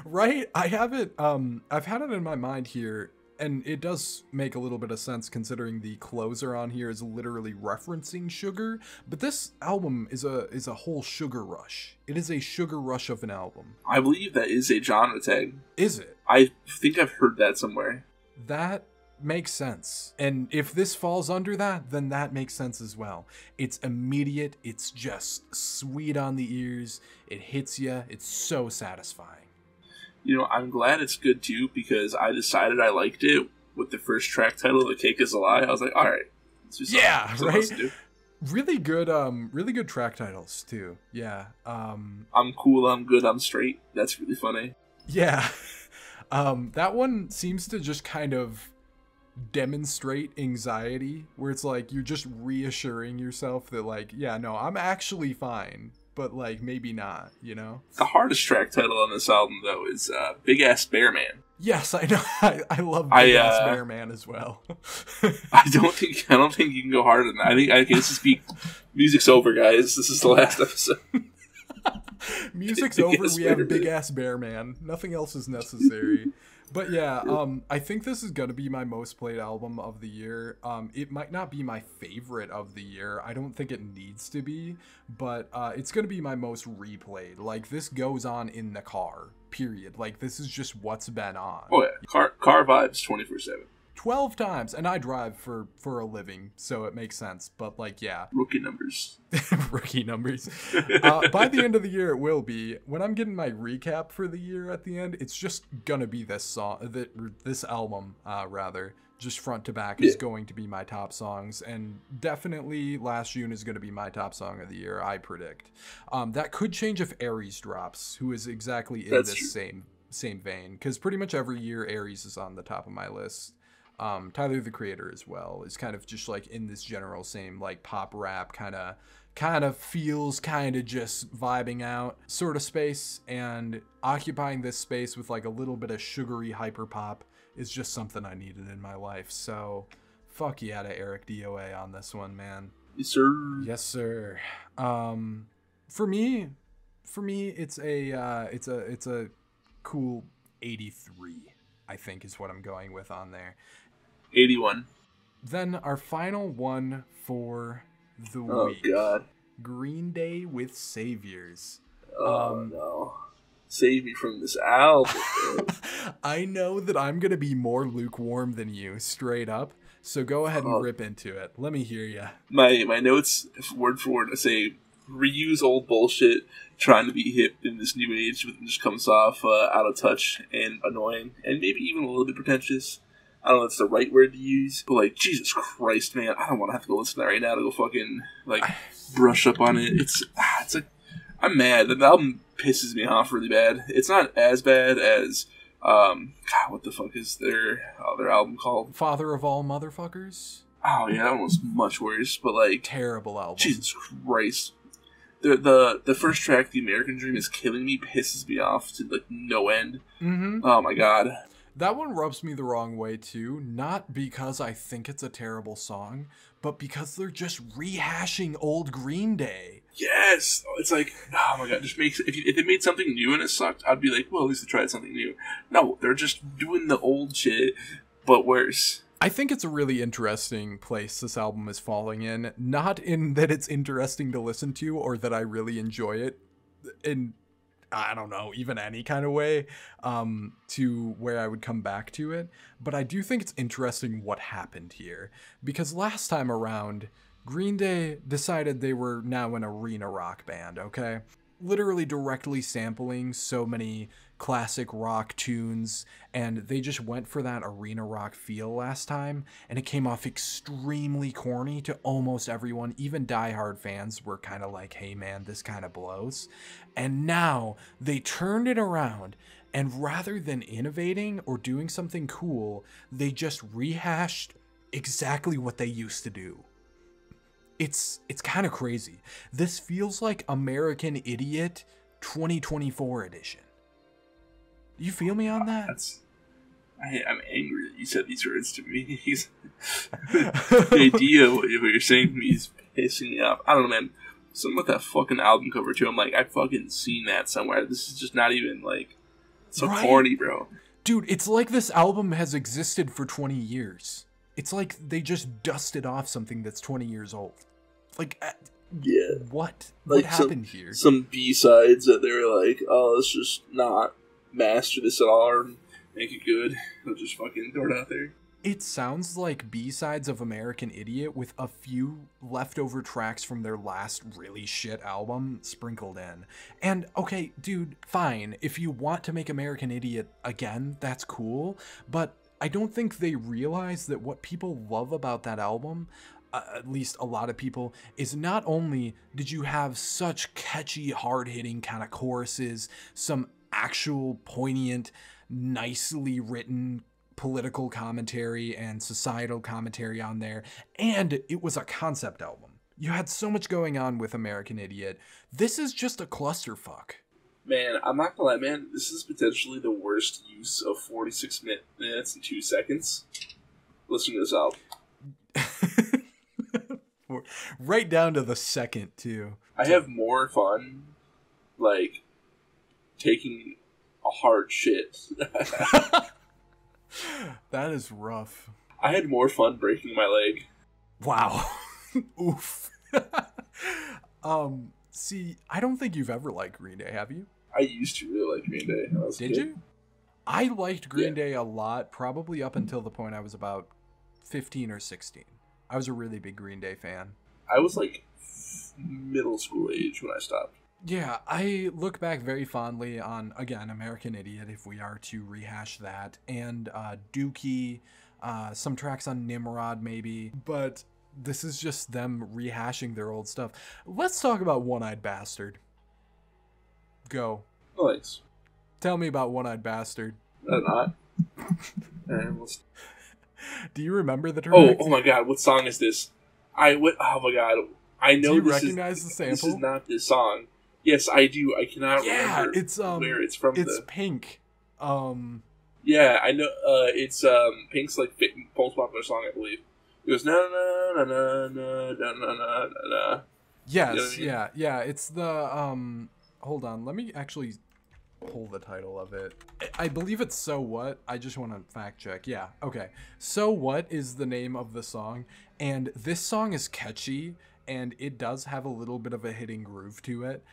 Right? I have it, I've had it in my mind here, and it does make a little bit of sense considering the closer on here is literally referencing sugar, but this album is a whole sugar rush. It is a sugar rush of an album. I believe that is a genre tag. Is it? I think I've heard that somewhere. That makes sense. And if this falls under that, then that makes sense as well. It's immediate, it's just sweet on the ears, it hits you, it's so satisfying. You know, I'm glad it's good too, because I decided I liked it with the first track title, The Cake is a Lie. I was like, alright. Yeah, right? Really good track titles too. Yeah. I'm cool, I'm good, I'm straight. That's really funny. Yeah. That one seems to just kind of demonstrate anxiety, where it's like you're just reassuring yourself that like, yeah, no, I'm actually fine, but like maybe not, you know? The hardest track title on this album though is Big Ass Bear Man. Yes, I know. I love Big Ass Bear Man as well. I don't think you can go harder than that. I think this is music's over, guys. This is the last episode. Music's over, we have Big Ass Bear Man. Nothing else is necessary. But yeah, I think this is gonna be my most played album of the year. It might not be my favorite of the year. I don't think it needs to be, but it's gonna be my most replayed. Like, this goes on in the car, period. Like, this is just what's been on. Oh yeah, car vibes 24/7. 12 times, and I drive for a living, so it makes sense. But like, yeah, Rookie numbers. Rookie numbers. By the end of the year, it will be. When I'm getting my recap for the year at the end, it's just gonna be this song, this album, rather, just front to back is going to be my top songs, and definitely Last June is going to be my top song of the year, I predict. That could change if Aries drops, who is exactly in this same vein, because pretty much every year Aries is on the top of my list. Tyler the Creator as well is kind of just like in this general same like pop rap kind of feels kind of just vibing out sort of space, and occupying this space with like a little bit of sugary hyper pop is just something I needed in my life. So fuck yeah to ericdoa on this one, man. Yes sir. Yes sir. For me it's a cool 83, I think, is what I'm going with on there. 81. Then our final one for the week. Oh god. Green Day with Saviors. Oh no. Save me from this album. I know that I'm going to be more lukewarm than you, straight up. So go ahead and rip into it. Let me hear ya. My notes, word for word, say reuse old bullshit, trying to be hip in this new age, but just comes off out of touch and annoying, and maybe even a little bit pretentious. I don't know if that's the right word to use, but like, Jesus Christ, man, I don't want to have to go listen to that right now to go fucking like brush up on it. It's like, I'm mad. The album pisses me off really bad. It's not as bad as God, what the fuck is their album called? Father of All Motherfuckers? Oh yeah, that one was much worse, but like, terrible album. Jesus Christ. The first track, The American Dream Is Killing Me, pisses me off to like no end. Mm-hmm. Oh my god. That one rubs me the wrong way too, not because I think it's a terrible song, but because they're just rehashing old Green Day. Yes! It's like, oh my god, just makes if they made something new and it sucked, I'd be like, well, at least they tried something new. No, they're just doing the old shit, but worse. I think it's a really interesting place this album is falling in. Not in that it's interesting to listen to or that I really enjoy it in, I don't know, even any kind of way, to where I would come back to it. But I do think it's interesting what happened here. Because last time around, Green Day decided they were now an arena rock band, okay? Literally directly sampling so many classic rock tunes, and they just went for that arena rock feel last time, and it came off extremely corny to almost everyone. Even diehard fans were kind of like, hey man, this kind of blows. And now they turned it around, and rather than innovating or doing something cool, they just rehashed exactly what they used to do. It's kind of crazy. This feels like American Idiot 2024 edition. Do you feel me on that? I'm angry that you said these words to me. The idea of what you're saying to me is pissing me off. I don't know, man. Something with that fucking album cover too. I'm like, I've fucking seen that somewhere. This is just not even like so corny, bro. Dude, it's like this album has existed for 20 years. It's like they just dusted off something that's 20 years old. Like, yeah. What? Like what happened here? Some B-sides that they were like, oh, let's just not master this at all or make it good. They'll just fucking throw it out there. It sounds like B-sides of American Idiot with a few leftover tracks from their last really shit album sprinkled in. And, okay, dude, fine. If you want to make American Idiot again, that's cool. But I don't think they realize that what people love about that album, at least a lot of people, is not only did you have such catchy, hard-hitting kind of choruses, some actual poignant, nicely written political commentary and societal commentary on there, and it was a concept album. You had so much going on with American Idiot. This is just a clusterfuck. Man, I'm not gonna lie, man. This is potentially the worst use of 46 minutes and 2 seconds. Listen to this album. Right down to the second, too. I have more fun like taking a hard shit. That is rough. I had more fun breaking my leg. Wow. Oof. See, I don't think you've ever liked Green Day, have you? I used to really like Green Day. When I was a Did kid. you? I liked Green Day a lot, probably up until the point I was about 15 or 16. I was a really big Green Day fan. I was like middle school age when I stopped. Yeah, I look back very fondly on, again, American Idiot, if we are to rehash that, and Dookie, some tracks on Nimrod, maybe, but this is just them rehashing their old stuff. Let's talk about One-Eyed Bastard. Go. Nice. Tell me about One-Eyed Bastard. Not. Do you remember the track? Oh my god, what song is this? Oh my god, I know. Do you this recognize the sample? This is not this song. Yes, I do. I cannot remember it's where it's from. It's Pink. Yeah, I know. It's Pink's like most popular song, I believe. It goes na na na na na na na na. Yes, you know what I mean? Yeah. It's the Hold on, let me actually pull the title of it. I believe it's So What. I just want to fact check. Yeah, okay. So What is the name of the song, and this song is catchy, and it does have a little bit of a hitting groove to it,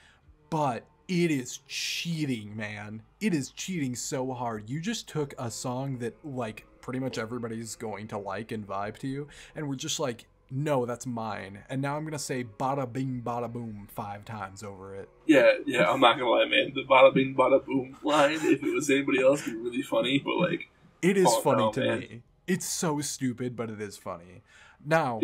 but it is cheating, man. It is cheating so hard. You just took a song that, like, pretty much everybody's going to like and vibe to, and we're just like, no, that's mine. And now I'm going to say bada bing bada boom 5 times over it. Yeah, I'm not going to lie, man. The bada bing bada boom line, if it was anybody else, it'd be really funny, but like... It is funny to me. It's so stupid, but it is funny. Now...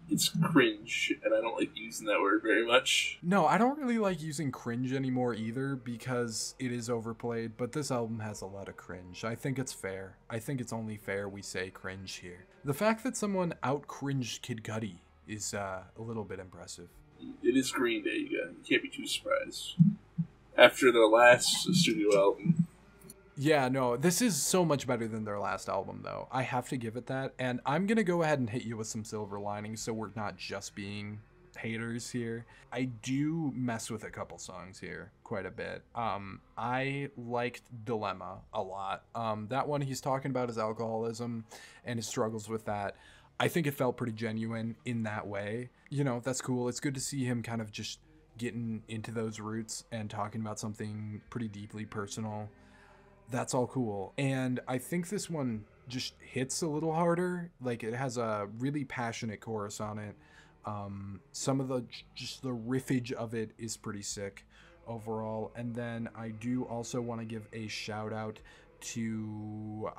It's cringe, and I don't like using that word very much. No, I don't really like using cringe anymore either, because it is overplayed, but this album has a lot of cringe. I think it's fair. I think it's only fair we say cringe here. The fact that someone out-cringed Kid Cudi is a little bit impressive. It is Green Day, you can't be too surprised. After their last studio album... Yeah, no, this is so much better than their last album, though. I have to give it that, and I'm gonna go ahead and hit you with some silver linings so we're not just being haters here. I do mess with a couple songs here quite a bit. I liked Dilemma a lot. That one he's talking about his alcoholism and his struggles with that. I think it felt pretty genuine in that way. You know, that's cool. It's good to see him kind of just getting into those roots and talking about something pretty deeply personal. That's all cool. And I think this one just hits a little harder. Like, it has a really passionate chorus on it. Some of the riffage of it is pretty sick overall. And then I do also want to give a shout out to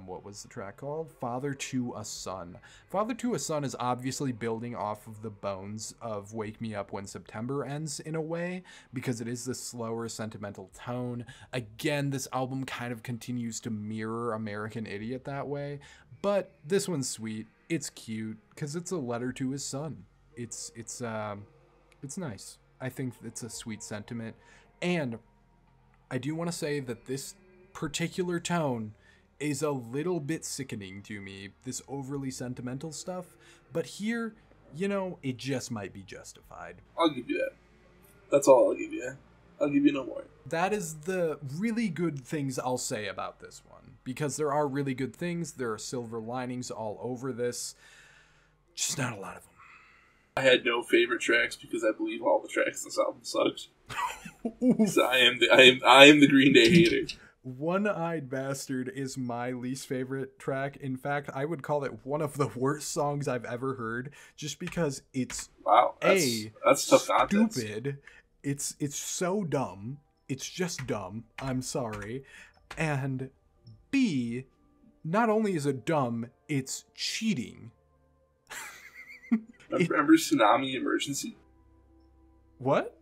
what was the track called? Father to a Son. Father to a Son is obviously building off of the bones of Wake Me Up When September Ends in a way, because it is this slower sentimental tone. Again, this album kind of continues to mirror American Idiot that way, but this one's sweet. It's cute because it's a letter to his son. It's nice. I think it's a sweet sentiment, and I do want to say that this particular tone is a little bit sickening to me, this overly sentimental stuff, but here, you know, it just might be justified. I'll give you that. That's all I'll give you. I'll give you no more. That is the really good things I'll say about this one, because there are really good things, there are silver linings all over this, just not a lot of them. I had no favorite tracks because I believe all the tracks in this album sucked. So I am the Green Day hater. One-Eyed Bastard is my least favorite track. In fact, I would call it one of the worst songs I've ever heard, just because it's that's tough content. Stupid. It's so dumb. It's just dumb. I'm sorry. And B, not only is it dumb, it's cheating. Remember Tsunami Emergency? What?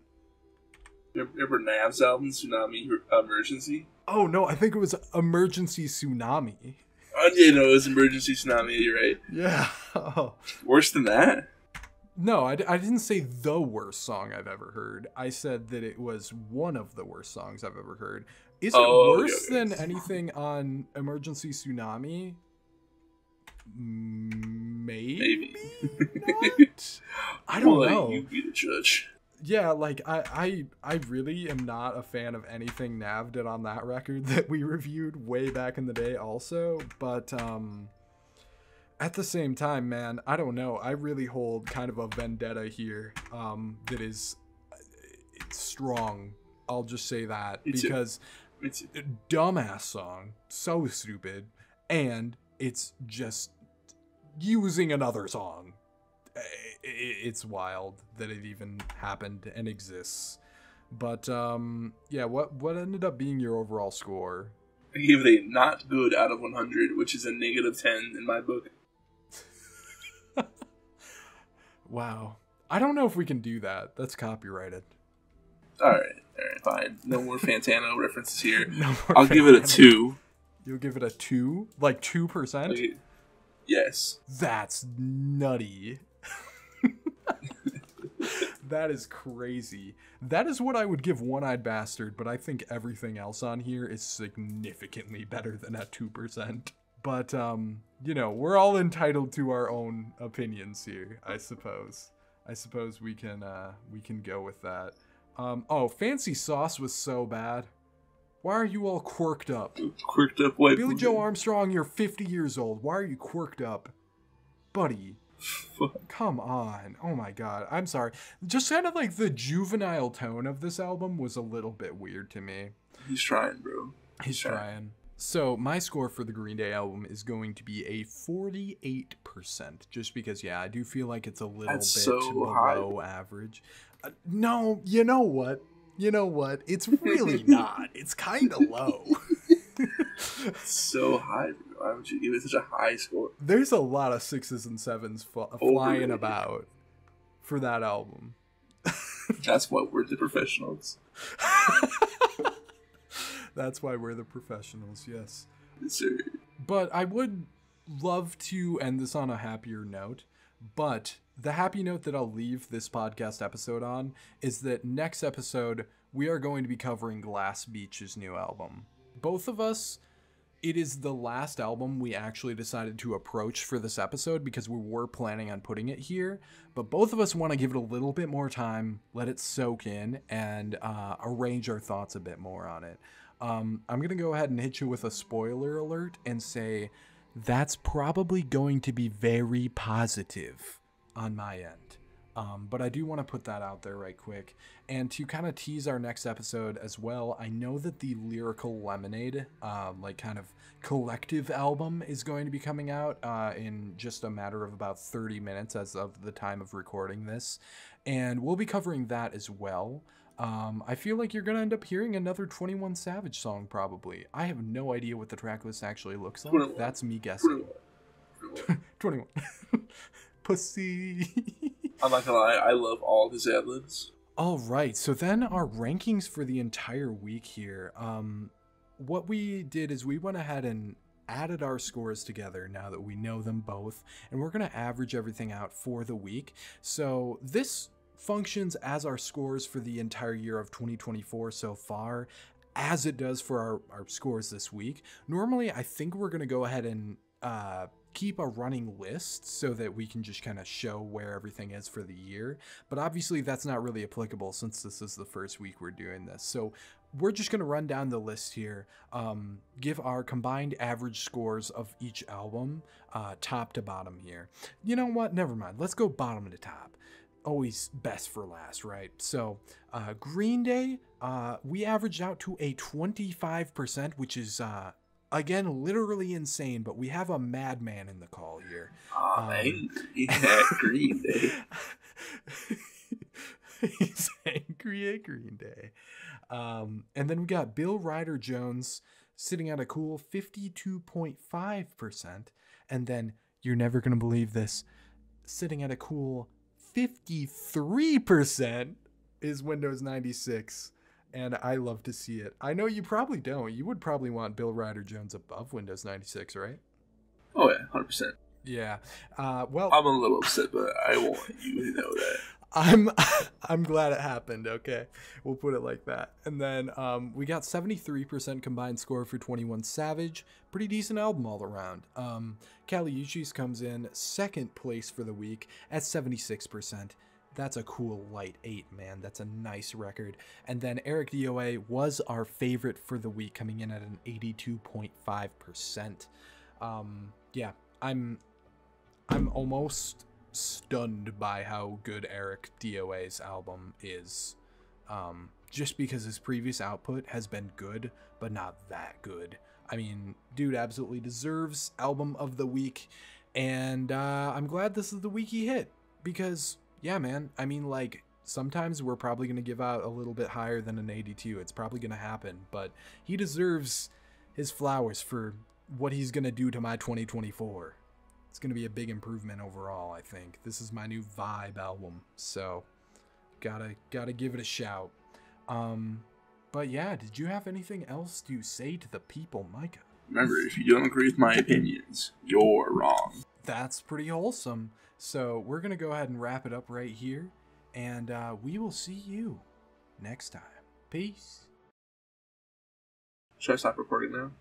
Remember Nav's album, Tsunami Emergency? Oh, no, I think it was Emergency Tsunami. Oh, yeah, no, it was Emergency Tsunami, you're right. Yeah. Oh. Worse than that? No, I didn't say the worst song I've ever heard. I said that it was one of the worst songs I've ever heard. Is it worse than anything on Emergency Tsunami? Maybe. Not? I don't know. You be the judge. Yeah, like I really am not a fan of anything Nav did on that record that we reviewed way back in the day also, but at the same time, man, I don't know. I really hold kind of a vendetta here that is it's strong. I'll just say that because dumbass song, so stupid, and it's just using another song. It's wild that it even happened and exists. But yeah, what ended up being your overall score? I gave it a not good out of 100, which is a -10 in my book. Wow. I don't know if we can do that. That's copyrighted. Alright, fine. No more Fantano references here. No I'll give it a 2. You'll give it a 2? Like 2%? Like, yes. That's nutty. That is crazy. That is what I would give One-Eyed Bastard, but I think everything else on here is significantly better than at 2%. But, you know, we're all entitled to our own opinions here, I suppose. I suppose we can go with that. Oh, Fancy Sauce was so bad. Why are you all quirked up? Quirked up white Billy Joe Armstrong, you're 50 years old. Why are you quirked up? Buddy. Come on. Oh my god. I'm sorry. Just kind of like the juvenile tone of this album was a little bit weird to me. He's trying, bro. He's trying. So my score for the Green Day album is going to be a 48%. Just because, yeah, I do feel like it's a little bit below average. No, you know what? You know what? It's really not. It's kind of low. It's so high. Why would you give it such a high score? There's a lot of 6s and 7s flying about for that album. That's why we're the professionals. That's why we're the professionals, yes. Yes, sir. But I would love to end this on a happier note. But the happy note that I'll leave this podcast episode on is that next episode, we are going to be covering Glass Beach's new album. Both of us, it is the last album we actually decided to approach for this episode because we were planning on putting it here. But both of us want to give it a little bit more time, let it soak in, and arrange our thoughts a bit more on it. I'm going to go ahead and hit you with a spoiler alert and say that's probably going to be very positive on my end. But I do want to put that out there right quick. And to kind of tease our next episode as well, I know that the Lyrical Lemonade, like kind of collective album is going to be coming out in just a matter of about 30 minutes as of the time of recording this. And we'll be covering that as well. I feel like you're going to end up hearing another 21 Savage song probably. I have no idea what the track list actually looks like. 21. That's me guessing. 21. Pussy. I'm not gonna lie, I love all of his ad-libs. All right, so then our rankings for the entire week here. What we did is we went ahead and added our scores together now that we know them both, and we're going to average everything out for the week. So this functions as our scores for the entire year of 2024 so far, as it does for our scores this week. Normally, I think we're going to go ahead and keep a running list so that we can just kind of show where everything is for the year. But obviously that's not really applicable since this is the first week we're doing this. So we're just going to run down the list here, give our combined average scores of each album, top to bottom here. You know what? Never mind. Let's go bottom to top. Always best for last, right? So Green Day, we averaged out to a 25%, which is again, literally insane, but we have a madman in the call here. Angry at Green Day. He's angry at Green Day. And then we got Bill Ryder-Jones sitting at a cool 52.5%. And then, you're never going to believe this, sitting at a cool 53% is Windows 96. And I love to see it. I know you probably don't. You would probably want Bill Ryder-Jones above Windows 96, right? Oh, yeah, 100%. Yeah. Well, I'm a little upset, but I want you to know that. I'm glad it happened, okay? We'll put it like that. And then we got 73% combined score for 21 Savage. Pretty decent album all around. Kali Uchis comes in second place for the week at 76%. That's a cool light 8, man. That's a nice record. And then ericdoa was our favorite for the week, coming in at an 82.5%. Yeah, I'm almost stunned by how good ericdoa's album is. Just because his previous output has been good, but not that good. I mean, dude absolutely deserves album of the week, and I'm glad this is the week he hit, because, yeah, man, I mean, like, sometimes we're probably going to give out a little bit higher than an 82. It's probably going to happen, but he deserves his flowers for what he's going to do to my 2024. It's going to be a big improvement overall, I think. This is my new vibe album, so gotta give it a shout. But yeah, did you have anything else to say to the people, Micah? Remember, if you don't agree with my opinions, you're wrong. That's pretty wholesome. So we're going to go ahead and wrap it up right here, and we will see you next time. Peace. Should I stop recording now?